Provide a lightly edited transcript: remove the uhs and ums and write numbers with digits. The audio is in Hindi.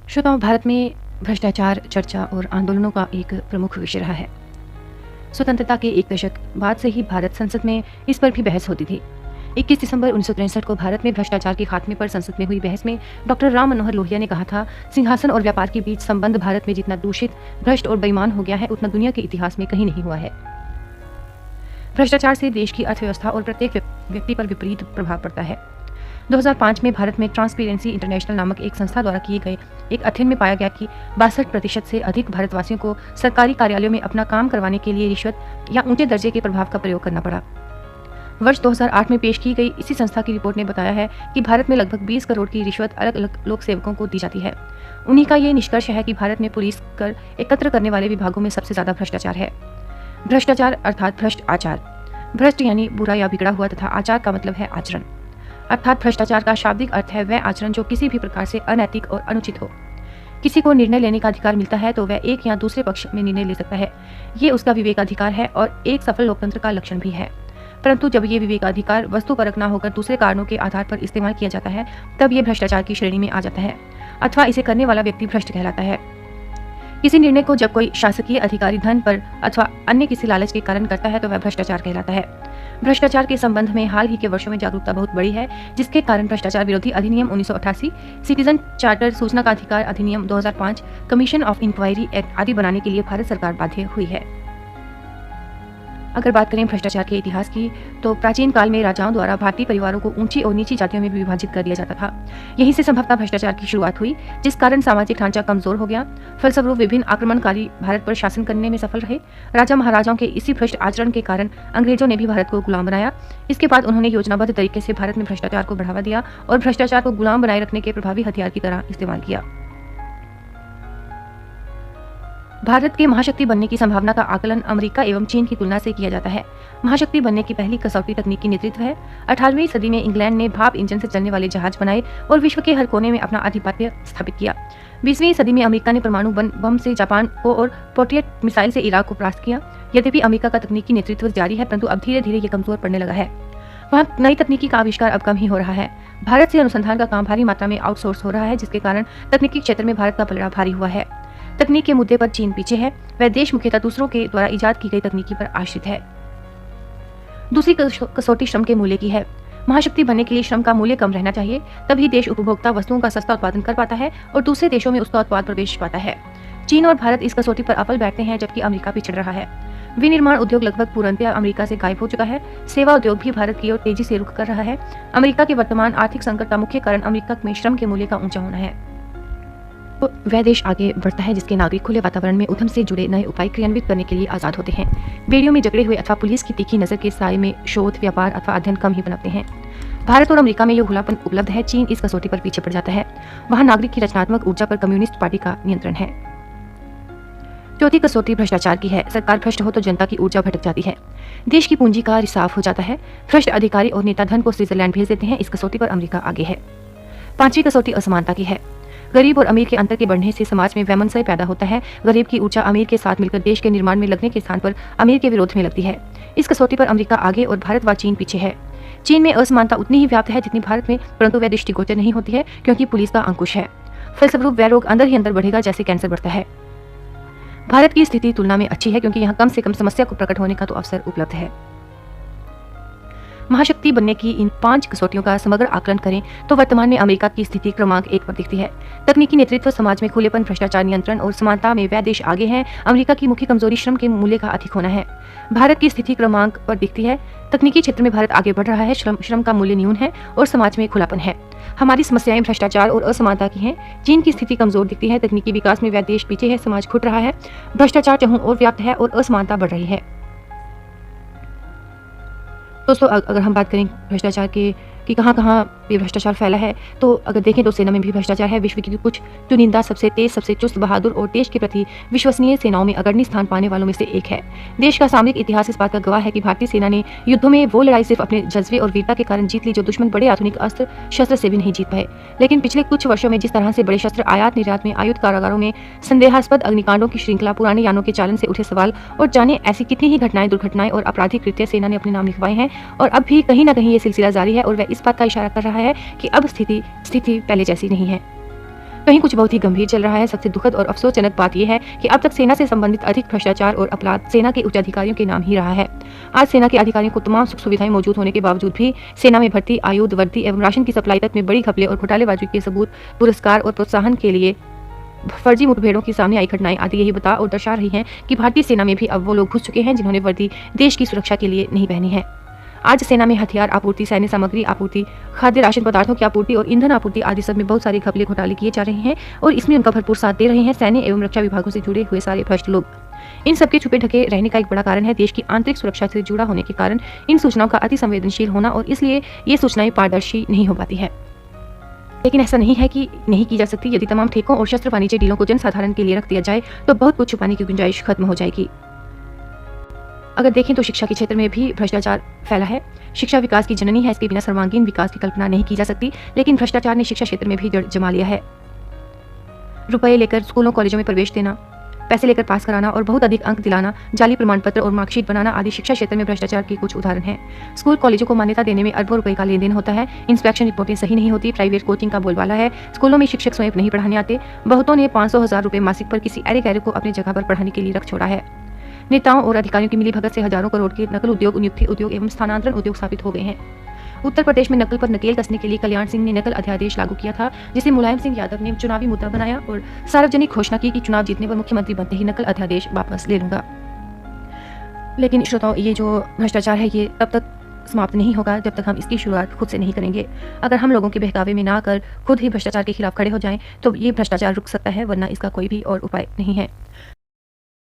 श्रोताओं, भारत में भ्रष्टाचार चर्चा और आंदोलनों का एक प्रमुख विषय रहा है। स्वतंत्रता के एक दशक बाद से ही भारत संसद में इस पर भी बहस होती थी। 21 दिसंबर 1963 को भारत में भ्रष्टाचार के खात्मे पर संसद में हुई बहस में डॉक्टर राम मनोहर लोहिया ने कहा था, सिंहासन और व्यापार के बीच संबंध भारत में जितना दूषित, भ्रष्ट और बेईमान हो गया है, उतना दुनिया के इतिहास में कहीं नहीं हुआ है। भ्रष्टाचार से देश की अर्थव्यवस्था और प्रत्येक व्यक्ति पर विपरीत प्रभाव पड़ता है। 2005 में भारत में ट्रांसपेरेंसी इंटरनेशनल नामक एक संस्था द्वारा किए गए एक अध्ययन में पाया गया कि 62% से अधिक भारतवासियों को सरकारी कार्यालयों में अपना काम करवाने के लिए रिश्वत या ऊंचे दर्जे के प्रभाव का प्रयोग करना पड़ा। वर्ष 2008 में पेश की गई इसी संस्था की रिपोर्ट ने बताया है कि भारत में लगभग 20 करोड़ की रिश्वत अलग अलग लोक सेवकों को दी जाती है। उन्हीं का ये निष्कर्ष है कि भारत में पुलिस कर एकत्र करने वाले विभागों में सबसे ज्यादा भ्रष्टाचार है। भ्रष्टाचार अर्थात भ्रष्ट आचार। भ्रष्ट यानी बुरा या बिगड़ा हुआ तथा आचार का मतलब है आचरण। अर्थात भ्रष्टाचार का शाब्दिक अर्थ है वह आचरण जो किसी भी प्रकार से अनैतिक और अनुचित हो। किसी को निर्णय लेने का अधिकार मिलता है तो वह एक या दूसरे पक्ष में निर्णय ले सकता है। ये उसका विवेकाधिकार है और एक सफल लोकतंत्र का लक्षण भी है। परंतु जब ये विवेकाधिकार वस्तुपरक न होकर दूसरे कारणों के आधार पर इस्तेमाल किया जाता है, तब ये भ्रष्टाचार की श्रेणी में आ जाता है अथवा इसे करने वाला व्यक्ति भ्रष्ट कहलाता है। किसी निर्णय को जब कोई शासकीय अधिकारी धन पर अथवा अन्य किसी लालच के कारण करता है तो वह भ्रष्टाचार कहलाता है। भ्रष्टाचार के संबंध में हाल ही के वर्षों में जागरूकता बहुत बड़ी है, जिसके कारण भ्रष्टाचार विरोधी अधिनियम 1988, सिटीजन चार्टर सूचना का अधिकार अधिनियम 2005, कमीशन ऑफ इंक्वायरी एक्ट आदि बनाने के लिए भारत सरकार बाध्य हुई है। अगर बात करें भ्रष्टाचार के इतिहास की, तो प्राचीन काल में राजाओं द्वारा भारतीय परिवारों को ऊंची और नीची जातियों में विभाजित कर दिया जाता था। यहीं से संभवतः भ्रष्टाचार की शुरुआत हुई, जिस कारण सामाजिक ढांचा कमजोर हो गया। फलस्वरूप विभिन्न आक्रमणकारी भारत पर शासन करने में सफल रहे। राजा महाराजाओं के इसी भ्रष्ट आचरण के कारण अंग्रेजों ने भी भारत को गुलाम बनाया। इसके बाद उन्होंने योजनाबद्ध तरीके से भारत में भ्रष्टाचार को बढ़ावा दिया और भ्रष्टाचार को गुलाम बनाए रखने के प्रभावी हथियार की तरह इस्तेमाल किया। भारत के महाशक्ति बनने की संभावना का आकलन अमेरिका एवं चीन की तुलना से किया जाता है। महाशक्ति बनने की पहली कसौटी तकनीकी नेतृत्व है। 18वीं सदी में इंग्लैंड ने भाप इंजन से चलने वाले जहाज बनाए और विश्व के हर कोने में अपना आधिपत्य स्थापित किया। 20वीं सदी में अमेरिका ने परमाणु बम से जापान को और पेट्रियट मिसाइल से इराक को परास्त किया। यद्यपि अमेरिका का तकनीकी नेतृत्व जारी है, परंतु अब धीरे धीरे ये कमजोर पड़ने लगा है। वहाँ नई तकनीकी का आविष्कार अब कम ही हो रहा है। भारत से अनुसंधान का काम भारी मात्रा में आउटसोर्स हो रहा है, जिसके कारण तकनीकी क्षेत्र में भारत का पलड़ा भारी हुआ है। तकनीक के मुद्दे पर चीन पीछे है। वह देश मुख्यतः दूसरों के द्वारा इजाद की गई तकनीकी पर आश्रित है। दूसरी कसौटी श्रम के मूल्य की है। महाशक्ति बनने के लिए श्रम का मूल्य कम रहना चाहिए, तभी देश उपभोक्ता वस्तुओं का सस्ता उत्पादन कर पाता है और दूसरे देशों में उसका उत्पाद प्रवेश पाता है। चीन और भारत इस कसौटी पर अव्वल बैठते हैं, जबकि अमेरिका पिछड़ रहा है। विनिर्माण उद्योग लगभग पूर्णतया अमेरिका से गायब हो चुका है। सेवा उद्योग भी भारत की ओर तेजी से रुख कर रहा है। अमेरिका के वर्तमान आर्थिक संकट का मुख्य कारण अमेरिका में श्रम के मूल्य का ऊंचा होना है। तो वह देश आगे बढ़ता है जिसके नागरिक खुले वातावरण में उद्यम से जुड़े नए उपाय क्रियान्वित करने के लिए आजाद होते हैं। बेड़ियों में जकड़े हुए अथवा पुलिस की तीखी नजर के साए में शोध, व्यापार अथवा अध्ययन कम ही बनाते हैं। भारत और अमेरिका में यह खुलापन उपलब्ध है। चीन इस कसौटी पर पीछे पड़ जाता है। वहाँ नागरिक की रचनात्मक ऊर्जा पर कम्युनिस्ट पार्टी का नियंत्रण है। चौथी कसौटी भ्रष्टाचार की है। सरकार भ्रष्ट हो तो जनता की ऊर्जा भटक जाती है। देश की पूंजी का रिसाव हो जाता है। भ्रष्ट अधिकारी और नेता धन को स्विट्जरलैंड भेज देते हैं। इस कसौटी पर अमेरिका आगे है। पांचवी कसौटी असमानता की है। गरीब और अमीर के अंतर के बढ़ने से समाज में वैमनस्य पैदा होता है। गरीब की ऊर्जा अमीर के साथ मिलकर देश के निर्माण में लगने के स्थान पर अमीर के विरोध में लगती है। इस कसौटी पर अमेरिका आगे और भारत व चीन पीछे है। चीन में असमानता उतनी ही व्याप्त है जितनी भारत में, परंतु वह दृष्टिगोचर नहीं होती है क्योंकि पुलिस का अंकुश है। फलस्वरूप वह रोग अंदर ही अंदर बढ़ेगा जैसे कैंसर बढ़ता है। भारत की स्थिति तुलना में अच्छी है क्योंकि यहाँ कम से कम समस्या को प्रकट होने का तो अवसर उपलब्ध है। महाशक्ति बनने की इन 5 कसौटियों का समग्र आकलन करें तो वर्तमान में अमेरिका की स्थिति क्रमांक 1 पर दिखती है। तकनीकी नेतृत्व, समाज में खुलेपन, भ्रष्टाचार नियंत्रण और समानता में वह देश आगे हैं। अमेरिका की मुख्य कमजोरी श्रम के मूल्य का अधिक होना है। भारत की स्थिति क्रमांक पर दिखती है। तकनीकी क्षेत्र में भारत आगे बढ़ रहा है। श्रम का मूल्य न्यून है और समाज में खुलापन है। हमारी समस्याएं भ्रष्टाचार और असमानता की हैं। चीन की स्थिति कमजोर दिखती है। तकनीकी विकास में वह देश पीछे है। समाज घुट रहा है। भ्रष्टाचार चहुं और व्याप्त है और असमानता बढ़ रही है। दोस्तों, अगर हम बात करें भ्रष्टाचार के कि कहाँ ये भ्रष्टाचार फैला है, तो अगर देखें तो सेना में भी भ्रष्टाचार है। विश्व की कुछ चुनिंदा सबसे तेज, सबसे चुस्त, बहादुर और देश के प्रति विश्वसनीय सेनाओं में अग्रणी स्थान पाने वालों में से एक है। देश का सामरिक इतिहास इस बात का गवाह है कि भारतीय सेना ने युद्धों में वो लड़ाई सिर्फ अपने जज्बे और वीरता के कारण जीत ली जो दुश्मन बड़े आधुनिक अस्त्र शस्त्र से भी नहीं जीत पाए। लेकिन पिछले कुछ वर्षों में जिस तरह से बड़े शस्त्र आयात निर्यात में, आयुध कारागारों में संदेहास्पद अग्निकांडों की श्रृंखला, पुराने यानों के चालन से उठे सवाल और जाने ऐसी कितनी ही घटनाएं, दुर्घटनाएं और आपराधिक कृत्य सेना ने अपने नाम लिखवाए हैं और अब भी कहीं न कहीं ये सिलसिला जारी है और वह इस बात का इशारा कर रहा है कि अब स्थिति पहले जैसी नहीं है। कहीं कुछ बहुत ही गंभीर चल रहा है। सबसे दुखद और अफसोसजनक बात यह है कि अब तक सेना से संबंधित अधिक भ्रष्टाचार और अपराध सेना के उच्च अधिकारियों के नाम ही रहा है। आज सेना के अधिकारियों को तमाम सुख सुविधाएं मौजूद होने के बावजूद भी सेना में भर्ती, आयुध, वर्दी एवं राशन की सप्लाई तक में बड़ी घपले और घोटालेबाजी के सबूत, पुरस्कार और प्रोत्साहन के लिए फर्जी मुठभेड़ों की सामने आई घटनाएं आदि यही बता और दर्शा रही हैं कि भारतीय सेना में भी अब वो लोग घुस चुके हैं जिन्होंने वर्दी देश की सुरक्षा के लिए नहीं पहनी है। आज सेना में हथियार आपूर्ति, सैन्य सामग्री आपूर्ति, खाद्य राशन पदार्थों की आपूर्ति और ईंधन आपूर्ति आदि सब में बहुत सारे घपले घोटाले किए जा रहे हैं और इसमें उनका भरपूर साथ दे रहे हैं सैन्य एवं रक्षा विभागों से जुड़े हुए सारे भ्रष्ट लोग। इन सबके छुपे ढके रहने का एक बड़ा कारण है देश की आंतरिक सुरक्षा से जुड़ा होने के कारण इन सूचनाओं का अति संवेदनशील होना और इसलिए ये सूचनाएं पारदर्शी नहीं हो पाती है। लेकिन ऐसा नहीं है कि नहीं की जा सकती। यदि तमाम ठेकों और शस्त्र वाणिज्य डीलों को जनसाधारण के लिए रख दिया जाए तो बहुत कुछ छुपाने की गुंजाइश खत्म हो जाएगी। अगर देखें तो शिक्षा के क्षेत्र में भी भ्रष्टाचार फैला है। शिक्षा विकास की जननी है, इसके बिना सर्वांगीण विकास की कल्पना नहीं की जा सकती, लेकिन भ्रष्टाचार ने शिक्षा क्षेत्र में भी जड़ जमा लिया है। रुपए लेकर स्कूलों कॉलेजों में प्रवेश देना, पैसे लेकर पास कराना और बहुत अधिक अंक दिलाना, जाली प्रमाण पत्र और मार्कशीट बनाना आदि शिक्षा क्षेत्र में भ्रष्टाचार के कुछ उदाहरण हैं। स्कूल कॉलेजों को मान्यता देने में अरबों रुपए का लेन देन होता है। इंस्पेक्शन रिपोर्टें सही नहीं होती, प्राइवेट कोचिंग का बोलबाला है, स्कूलों में शिक्षक स्वयं नहीं पढ़ाने आते। बहुतों ने 500,000 रुपए मासिक पर किसी अरे गहरे को अपनी जगह पर पढ़ाने के लिए रख छोड़ा है। नेताओं और अधिकारियों की मिलीभगत से हजारों करोड़ के नकल उद्योग, नियुक्ति उद्योग एवं स्थानांतरण उद्योग स्थापित हो गए हैं। उत्तर प्रदेश में नकल पर नकेल कसने के लिए कल्याण सिंह ने नकल अध्यादेश लागू किया था, जिसे मुलायम सिंह यादव ने चुनावी मुद्दा बनाया और सार्वजनिक घोषणा की कि चुनाव जीतने पर मुख्यमंत्री बनते ही नकल अध्यादेश वापस ले लूंगा। लेकिन श्रोताओं, ये जो भ्रष्टाचार है ये तब तक समाप्त नहीं होगा जब तक हम इसकी शुरुआत खुद से नहीं करेंगे। अगर हम लोगों के बहकावे में ना आकर खुद ही भ्रष्टाचार के खिलाफ खड़े हो जाएं तो ये भ्रष्टाचार रुक सकता है, वरना इसका कोई भी और उपाय नहीं है।